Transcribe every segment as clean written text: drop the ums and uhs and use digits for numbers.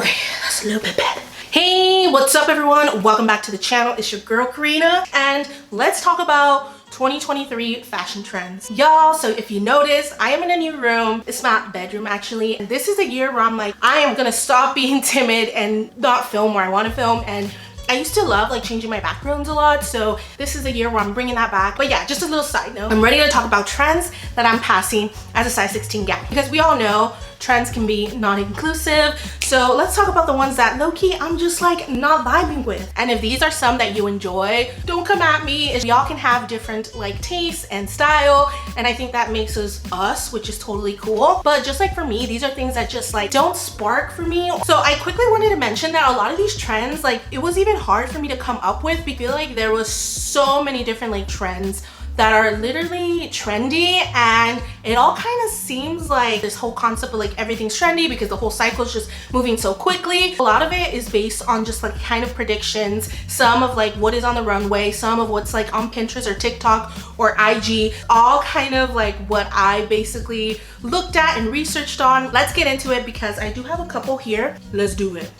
Okay, that's a little bit better. Hey, what's up everyone? Welcome back to the channel. It's your girl Karina, and let's talk about 2023 fashion trends. Y'all, so if you notice, I am in a new room. It's my bedroom actually. And this is a year where I'm like, I am gonna stop being timid and not film where I want to film. And I used to love like changing my backgrounds a lot, so this is a year where I'm bringing that back. But yeah, just a little side note, I'm ready to talk about trends that I'm passing as a size 16 gal, because we all know trends can be non-inclusive. So let's talk about the ones that low-key I'm just like not vibing with. And if these are some that you enjoy, don't come at me. We all can have different like tastes and style, and I think that makes us, which is totally cool. But just like for me, these are things that just like don't spark for me. So I quickly wanted to mention that a lot of these trends, like it was even hard for me to come up with. I feel like there was so many different like trends that are literally trendy, and it all kind of seems like this whole concept of like everything's trendy because the whole cycle is just moving so quickly. A lot of it is based on just like kind of predictions, some of like what is on the runway, some of what's like on Pinterest or TikTok or IG, all kind of like what I basically looked at and researched on. Let's get into it because I do have a couple here. Let's do it.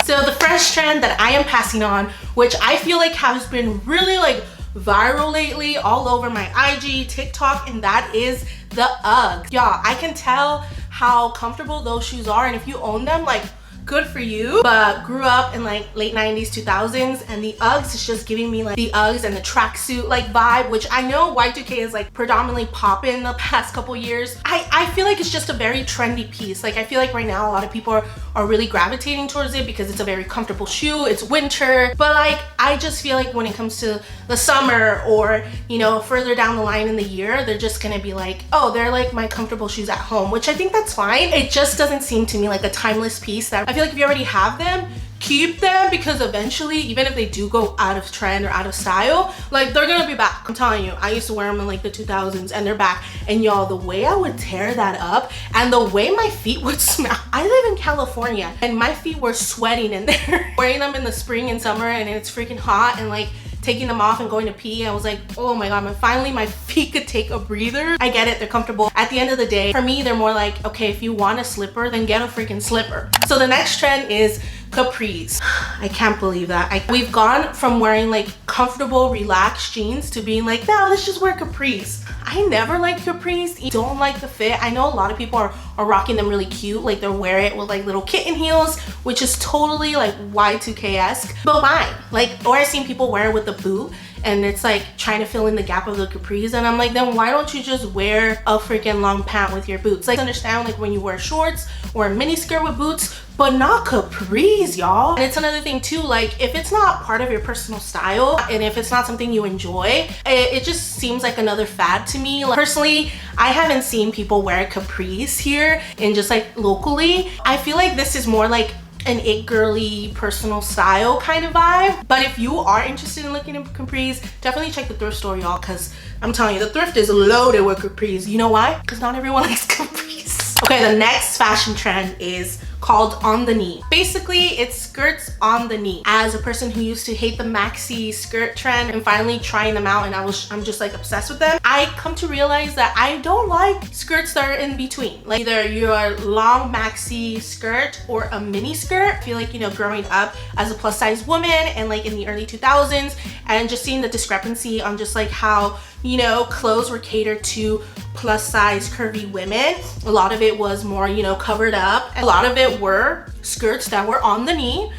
So the first trend that I am passing on, which I feel like has been really like viral lately all over my IG, TikTok, and that is the Uggs. Y'all, I can tell how comfortable those shoes are, and if you own them, like good for you. But grew up in like late 90s, 2000s, and the Uggs is just giving me like the Uggs and the tracksuit like vibe, which I know Y2K is like predominantly popping the past couple years. I feel like it's just a very trendy piece. Like I feel like right now a lot of people are really gravitating towards it because it's a very comfortable shoe. It's winter, but like I just feel like when it comes to the summer or, you know, further down the line in the year, they're just gonna be like, oh, they're like my comfortable shoes at home, which I think that's fine. It just doesn't seem to me like a timeless piece that I feel like if you already have them, keep them, because eventually, even if they do go out of trend or out of style, like they're gonna be back. I'm telling you, I used to wear them in like the 2000s and they're back. And y'all, the way I would tear that up and the way my feet would smell. I live in California and my feet were sweating in there. Wearing them in the spring and summer and it's freaking hot, and like taking them off and going to pee, I was like, oh my god, finally my feet could take a breather. I get it, they're comfortable. At the end of the day, for me, they're more like, okay, if you want a slipper, then get a freaking slipper. So the next trend is Capris. I can't believe that. We've gone from wearing like comfortable, relaxed jeans to being like, no, let's just wear Capris. I never liked Capris. Don't like the fit. I know a lot of people are rocking them really cute, like they'll wear it with like little kitten heels, which is totally like Y2K-esque, but fine. Like, or I've seen people wear it with the boot and it's like trying to fill in the gap of the Capris, and I'm like, then why don't you just wear a freaking long pant with your boots? Like, understand like when you wear shorts or a mini skirt with boots, but not Capris, y'all. And it's another thing too, like if it's not part of your personal style and if it's not something you enjoy, it just seems like another fad to me. Like, personally, I haven't seen people wear Capris here and just like locally. I feel like this is more like an it girly personal style kind of vibe. But if you are interested in looking at Capris, definitely check the thrift store, y'all, because I'm telling you, the thrift is loaded with Capris. You know why? Because not everyone likes Capris. Okay, the next fashion trend is called on the knee. Basically, it's skirts on the knee. As a person who used to hate the maxi skirt trend and finally trying them out, and I'm just like obsessed with them, I come to realize that I don't like skirts that are in between. Like either you're a long maxi skirt or a mini skirt. I feel like, you know, growing up as a plus size woman and like in the early 2000s, and just seeing the discrepancy on just like how, you know, clothes were catered to plus size curvy women. A lot of it was more, you know, covered up. A lot of it were skirts that were on the knee.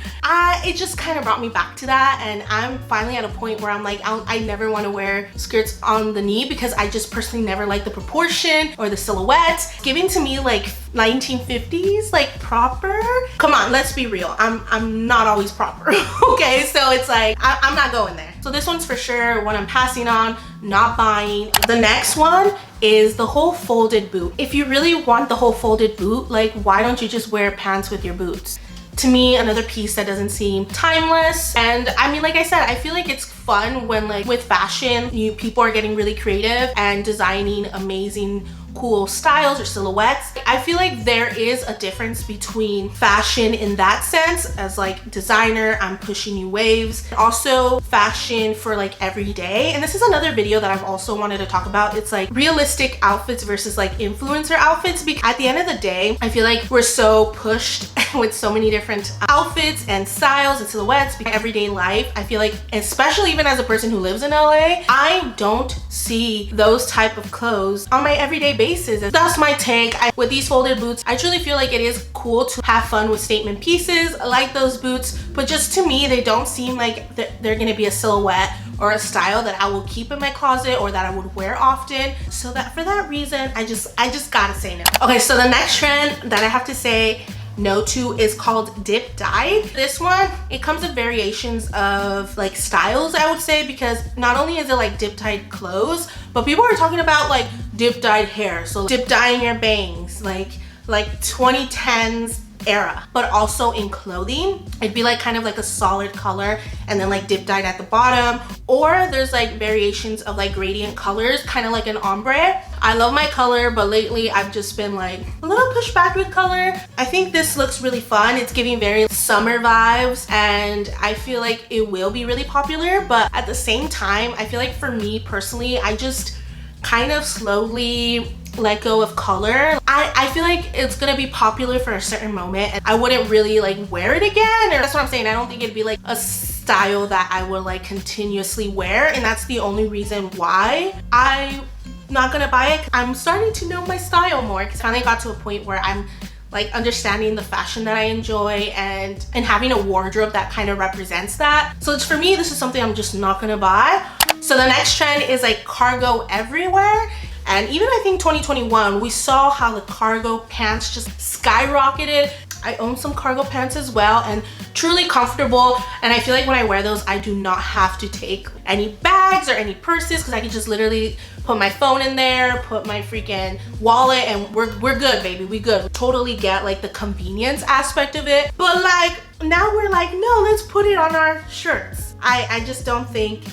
It just kind of brought me back to that, and I'm finally at a point where I'm like, I never want to wear skirts on the knee because I just personally never like the proportion or the silhouette. Giving to me like 1950s, like proper. Come on, let's be real. I'm not always proper. Okay, so it's like I'm not going there. So this one's for sure one I'm passing on, not buying. The next one is the whole folded boot. If you really want the whole folded boot, like why don't you just wear pants with your boots? To me, another piece that doesn't seem timeless. And I mean, like I said, I feel like it's fun when like with fashion, people are getting really creative and designing amazing cool styles or silhouettes. I feel like there is a difference between fashion in that sense, as like designer, I'm pushing new waves, also fashion for like everyday. And this is another video that I've also wanted to talk about. It's like realistic outfits versus like influencer outfits, because at the end of the day, I feel like we're so pushed with so many different outfits and styles and silhouettes because everyday life. I feel like, especially even as a person who lives in LA, I don't see those type of clothes on my everyday basis. That's my take. With these folded boots, I truly feel like it is cool to have fun with statement pieces. I like those boots, but just to me, they don't seem like they're gonna be a silhouette or a style that I will keep in my closet or that I would wear often. So that for that reason, I just gotta say no. Okay, so the next trend that I have to say no to is called dip dyed. This one, it comes in variations of like styles, I would say, because not only is it like dip dyed clothes, but people are talking about like dip dyed hair. So dip dyeing your bangs, like 2010s era, but also in clothing. It'd be like kind of like a solid color and then like dip dyed at the bottom, or there's like variations of like gradient colors, kind of like an ombre. I love my color, but lately I've just been like a little pushed back with color. I think this looks really fun. It's giving very summer vibes, and I feel like it will be really popular, but at the same time, I feel like for me personally, I just kind of slowly let go of color. I feel like it's gonna be popular for a certain moment and I wouldn't really like wear it again, or that's what I'm saying. I don't think it'd be like a style that I would like continuously wear, and that's the only reason why I'm not gonna buy it. I'm starting to know my style more because I finally got to a point where I'm like understanding the fashion that I enjoy and having a wardrobe that kind of represents that. So it's, for me, this is something I'm just not gonna buy. So the next trend is like cargo everywhere. And even I think 2021, we saw how the cargo pants just skyrocketed. I own some cargo pants as well, and truly comfortable. And I feel like when I wear those, I do not have to take any bags or any purses, because I can just literally put my phone in there, put my freaking wallet, and we're good, baby, we good. We totally get like the convenience aspect of it. But like now we're like, no, let's put it on our shirts. I just don't think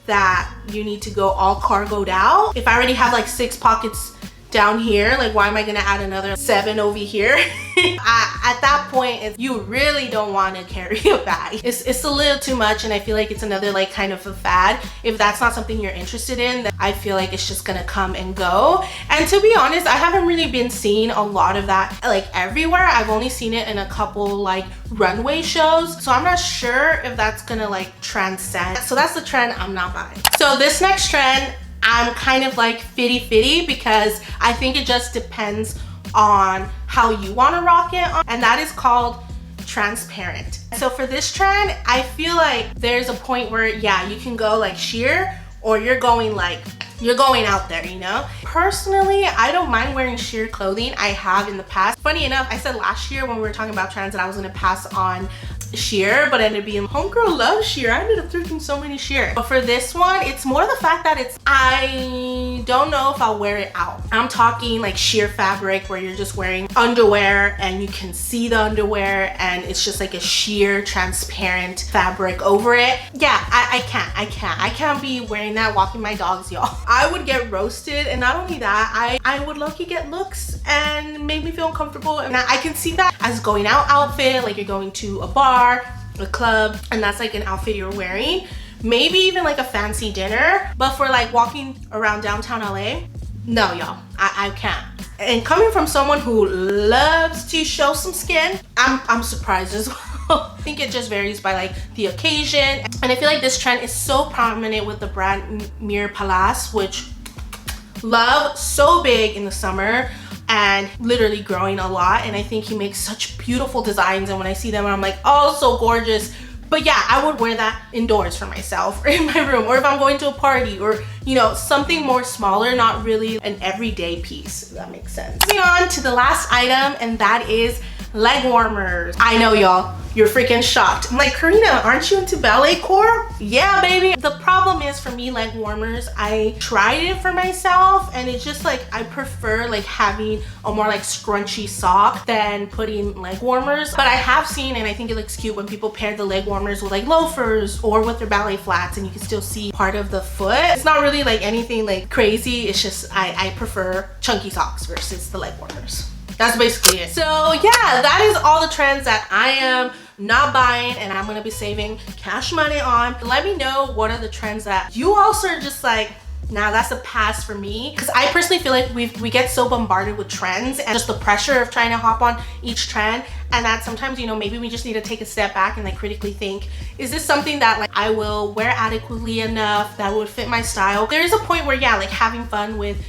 that you need to go all cargoed out. If I already have like 6 pockets down here, like why am I gonna add another 7 over here? At that point, if you really don't want to carry a bag, it's a little too much, and I feel like it's another like kind of a fad. If that's not something you're interested in, then I feel like it's just gonna come and go. And to be honest, I haven't really been seeing a lot of that like everywhere. I've only seen it in a couple like runway shows, so I'm not sure if that's gonna like transcend. So that's the trend I'm not buying. So this next trend, I'm kind of like 50-50, because I think it just depends on how you want to rock it, and that is called transparent. So for this trend, I feel like there's a point where, yeah, you can go like sheer, or you're going out there, you know? Personally, I don't mind wearing sheer clothing. I have in the past. Funny enough, I said last year when we were talking about trends that I was gonna pass on sheer, but ended up being homegirl loves sheer. I ended up thrifting so many sheer. But for this one, it's more the fact that I don't know if I'll wear it out. I'm talking like sheer fabric where you're just wearing underwear and you can see the underwear and it's just like a sheer transparent fabric over it. Yeah, I can't be wearing that walking my dogs, y'all. I would get roasted, and not only that, I would low-key get looks and make me feel uncomfortable. And I can see that as going out outfit, like you're going to a bar, a club, and that's like an outfit you're wearing. Maybe even like a fancy dinner, but for like walking around downtown LA, no, y'all, I can't. And coming from someone who loves to show some skin, I'm surprised as well. I think it just varies by like the occasion. And I feel like this trend is so prominent with the brand Mir Palace, which love, so big in the summer and literally growing a lot. And I think he makes such beautiful designs, and when I see them, I'm like, oh, so gorgeous. But yeah, I would wear that indoors for myself or in my room, or if I'm going to a party, or you know, something more smaller, not really an everyday piece, if that makes sense. Moving on to the last item, and that is leg warmers. I know, y'all, you're freaking shocked. I'm like, Karina, aren't you into Ballet Core? Yeah, baby. The problem is for me, leg warmers, I tried it for myself and it's just like, I prefer like having a more like scrunchy sock than putting leg warmers. But I have seen, and I think it looks cute when people pair the leg warmers with like loafers or with their ballet flats, and you can still see part of the foot. It's not really like anything like crazy. It's just, I prefer chunky socks versus the leg warmers. That's basically it. So yeah, that is all the trends that I am not buying and I'm gonna be saving cash money on. Let me know what are the trends that you also are just like, now that's a pass for me. Because I personally feel like we get so bombarded with trends and just the pressure of trying to hop on each trend, and that sometimes, you know, maybe we just need to take a step back and like critically think, is this something that like I will wear adequately enough that would fit my style? There is a point where, yeah, like having fun with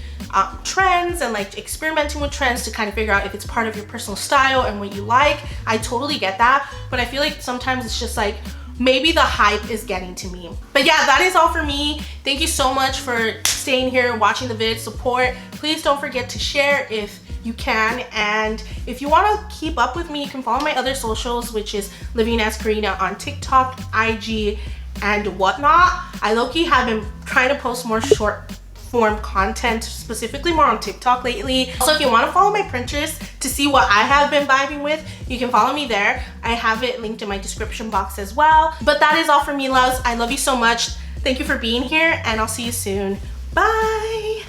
trends and like experimenting with trends to kind of figure out if it's part of your personal style and what you like, I totally get that. But I feel like sometimes it's just like, maybe the hype is getting to me. But yeah, that is all for me. Thank you so much for staying here and watching the vid, support. Please don't forget to share if you can, and if you want to keep up with me, you can follow my other socials, which is Living as Karina on TikTok, IG, and whatnot. I low-key have been trying to post more short form content, specifically more on TikTok lately. So if you want to follow my Pinterest to see what I have been vibing with, you can follow me there. I have it linked in my description box as well. But that is all for me, loves. I love you so much. Thank you for being here, and I'll see you soon. Bye.